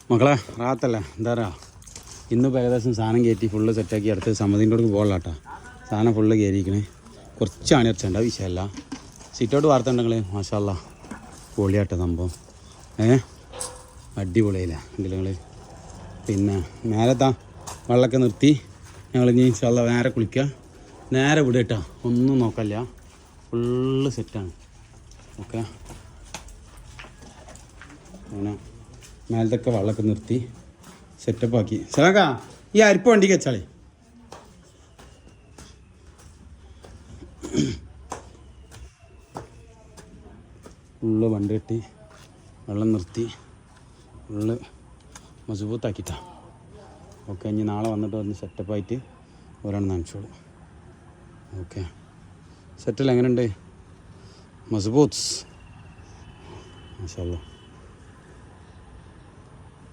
മക്കളെ റാത്തല്ലേ എന്താ ഇന്നിപ്പോൾ ഏകദേശം സാധനം കയറ്റി ഫുള്ള് സെറ്റാക്കി അടുത്ത് സമ്മതിൻ്റെ അടുത്ത് പോകല കേട്ടോ. സാധനം ഫുള്ള് കയറിയിരിക്കണേ. കുറച്ച് അണിയർച്ചുണ്ട് വിഷയമല്ല. സീറ്റോട്ട് വാർത്തുണ്ടെങ്കിൽ മാഷാല്ല പൊളിയാട്ടോ സംഭവം. അടിപൊളിയില്ല നിങ്ങൾ. പിന്നെ മേലത്താ വെള്ളമൊക്കെ നിർത്തി ഞങ്ങൾ ഇനി ഇൻഷാല്ലാ നേരെ കുളിക്കുക. നേരെ വിടുക കേട്ടോ, ഒന്നും നോക്കല്ല, ഫുള്ള് സെറ്റാണ്. ഓക്കെ, അങ്ങനെ മേലത്തൊക്കെ വെള്ളമൊക്കെ നിർത്തി സെറ്റപ്പാക്കി. സലാക്ക ഈ അരിപ്പ് വണ്ടിക്ക് വെച്ചാളേ. ഫുള്ള് വണ്ടി കെട്ടി വെള്ളം നിർത്തി ഫുള്ള് മജബൂത്താക്കിട്ടാ. ഓക്കെ, ഇനി നാളെ വന്നിട്ട് വന്ന് സെറ്റപ്പായിട്ട് ഒരാണ് നനച്ചോളൂ. ഓക്കെ, സെറ്റല്ല എങ്ങനെയുണ്ട്? മസ്ബൂത്ത്സ് മാഷാ അല്ലാ.